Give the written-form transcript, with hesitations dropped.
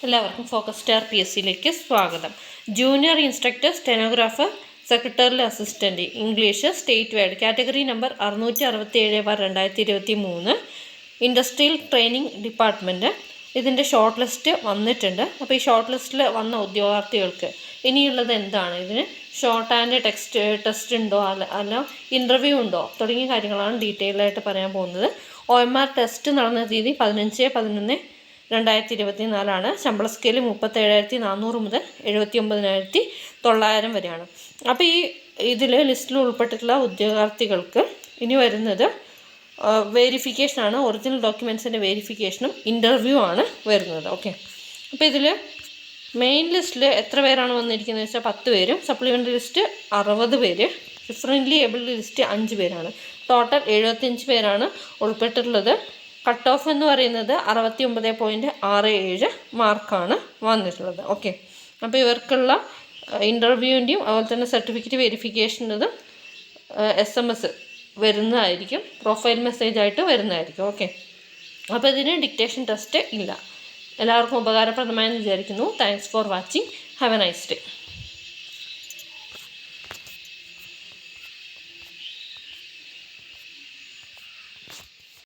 എല്ലാവർക്കും focus star PSCയിലേക്ക് സ്വാഗതം. Junior instructor, stenographer, secretarial assistant, English state wide category number 667/2023, industrial training department. ഇതിൻ്റെ short list വന്നിട്ടുണ്ട്. അപ്പോൾ ഈ ഷോർട്ട് ലിസ്റ്റിൽ വന്ന ഉദ്യോഗാർത്ഥികൾക്ക് ഇനിയുള്ളത് എന്താണ്, ഇതിന് ഷോർട്ട് ആൻഡ് ടെസ്റ്റ് ഉണ്ടോ, അല്ല ഇൻ്റർവ്യൂ ഉണ്ടോ തുടങ്ങിയ കാര്യങ്ങളാണ് ഡീറ്റെയിൽ ആയിട്ട് പറയാൻ പോകുന്നത്. OMR ടെസ്റ്റ് നടന്ന തീയതി 15/11/2024. ശമ്പള സ്കെയിൽ 37,400 മുതൽ 79,900 വരെയാണ്. അപ്പോൾ ഇതിൽ ലിസ്റ്റിൽ ഉൾപ്പെട്ടിട്ടുള്ള ഉദ്യോഗാർത്ഥികൾക്ക് ഇനി വരുന്നത് വെരിഫിക്കേഷനാണ്. ഒറിജിനൽ ഡോക്യുമെൻസിൻ്റെ വെരിഫിക്കേഷനും ഇൻ്റർവ്യൂ ആണ് വരുന്നത്. ഓക്കെ, അപ്പോൾ ഇതിൽ മെയിൻ ലിസ്റ്റിൽ എത്ര പേരാണ് വന്നിരിക്കുന്നത് വെച്ചാൽ 10 പേരും, സപ്ലിമെൻ്ററി ലിസ്റ്റ് 60 പേര്, ഡിഫറൻ്റ്ലി ഏബിൾഡ് ലിസ്റ്റ് 5 പേരാണ്. ടോട്ടൽ 75 പേരാണ് ഉൾപ്പെട്ടിട്ടുള്ളത്. കട്ട് ഓഫ് എന്ന് പറയുന്നത് 69.67 മാർക്കാണ് വന്നിട്ടുള്ളത്. ഓക്കെ, അപ്പോൾ ഇവർക്കുള്ള ഇൻ്റർവ്യൂവിൻ്റെയും അതുപോലെ തന്നെ സർട്ടിഫിക്കറ്റ് വെരിഫിക്കേഷൻ്റെതും SMS വരുന്നതായിരിക്കും, പ്രൊഫൈൽ മെസ്സേജായിട്ട് വരുന്നതായിരിക്കും. ഓക്കെ, അപ്പോൾ ഇതിന് ഡിക്റ്റേഷൻ ടെസ്റ്റ് ഇല്ല. എല്ലാവർക്കും ഉപകാരപ്രദമായെന്ന് വിചാരിക്കുന്നു. Thanks for watching. Have A nice day.